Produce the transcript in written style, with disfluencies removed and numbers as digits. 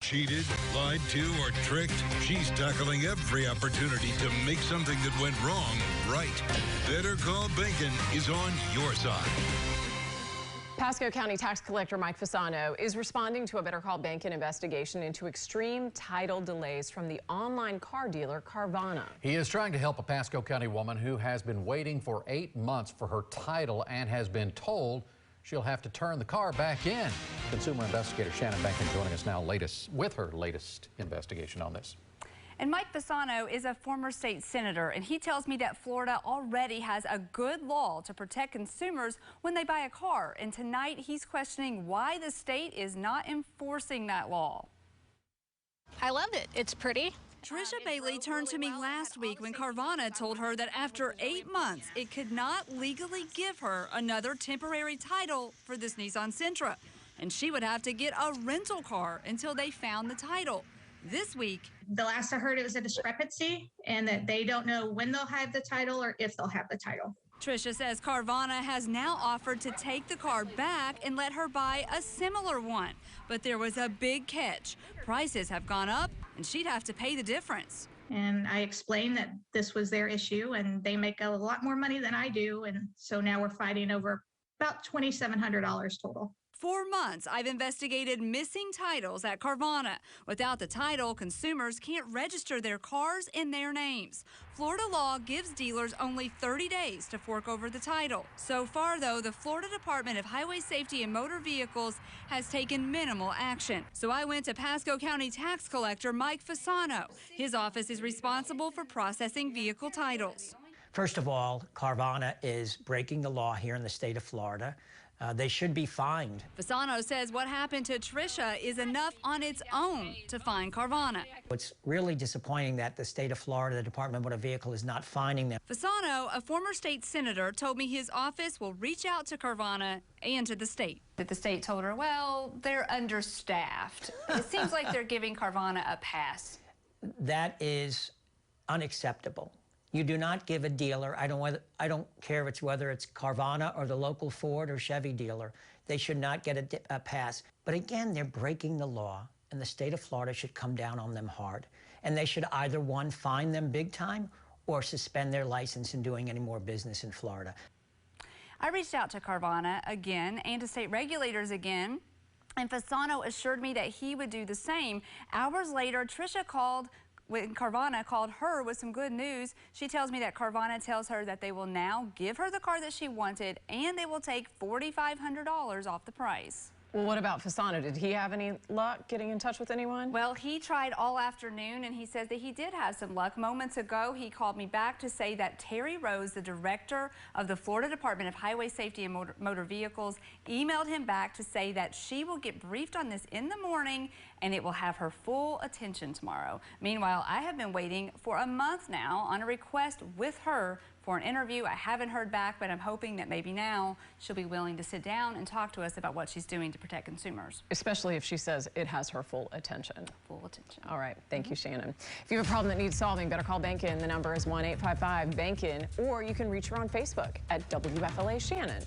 cheated, lied to, or tricked? She's tackling every opportunity to make something that went wrong right. Better Call BEHNKEN is on your side. Pasco County Tax Collector Mike Fasano is responding to a Better Call BEHNKEN investigation into extreme title delays from the online car dealer Carvana. He is trying to help a Pasco County woman who has been waiting for 8 months for her title and has been told she'll have to turn the car back in. Consumer investigator Shannon joining us now with her latest investigation on this. And Mike Fasano is a former state senator, and he tells me that Florida already has a good law to protect consumers when they buy a car. And tonight he's questioning why the state is not enforcing that law. I loved it. It's pretty. Trisha Bailey turned to me last week when Carvana told her that after 8 months, it could not legally give her another temporary title for this Nissan Sentra. And she would have to get a rental car until they found the title. This week, the last I heard, it was a discrepancy and that they don't know when they'll have the title or if they'll have the title. Trisha says Carvana has now offered to take the car back and let her buy a similar one. But there was a big catch. Prices have gone up and she'd have to pay the difference. And I explained that this was their issue and they make a lot more money than I do. And so now we're fighting over about $2,700 total. 4 months I've investigated missing titles at Carvana. Without the title, consumers can't register their cars in their names. Florida law gives dealers only 30 days to fork over the title. So far, though, the Florida Department of Highway Safety and Motor Vehicles has taken minimal action. So I went to Pasco County Tax Collector Mike Fasano. His office is responsible for processing vehicle titles. First of all, Carvana is breaking the law here in the state of Florida. They should be fined. Fasano says what happened to Trisha is enough on its own to fine Carvana. It's really disappointing that the state of Florida, the Department of Motor Vehicle, is not fining them. Fasano, a former state senator, told me his office will reach out to Carvana and to the state. That the state told her, well, they're understaffed. It seems like they're giving Carvana a pass. That is unacceptable. You do not give a dealer, I don't care whether it's Carvana or the local Ford or Chevy dealer, they should not get a pass. But again, they're breaking the law, and the state of Florida should come down on them hard. And they should either, one, fine them big time or suspend their license in doing any more business in Florida. I reached out to Carvana again and to state regulators again, and Fasano assured me that he would do the same. Hours later, Trisha called. When Carvana called her with some good news, she tells me that Carvana tells her that they will now give her the car that she wanted and they will take $4,500 off the price. Well, what about Fasano? Did he have any luck getting in touch with anyone? Well, he tried all afternoon, and he says that he did have some luck. Moments ago, he called me back to say that Terry Rose, the director of the Florida Department of Highway Safety and Motor Vehicles, emailed him back to say that she will get briefed on this in the morning, and it will have her full attention tomorrow. Meanwhile, I have been waiting for a month now on a request with her for an interview. I haven't heard back, but I'm hoping that maybe now she'll be willing to sit down and talk to us about what she's doing to protect consumers. Especially if she says it has her full attention. Full attention. All right. Thank you, Shannon. If you have a problem that needs solving, better call BEHNKEN. The number is 1-855-BEHNKEN, or you can reach her on Facebook at WFLA Shannon.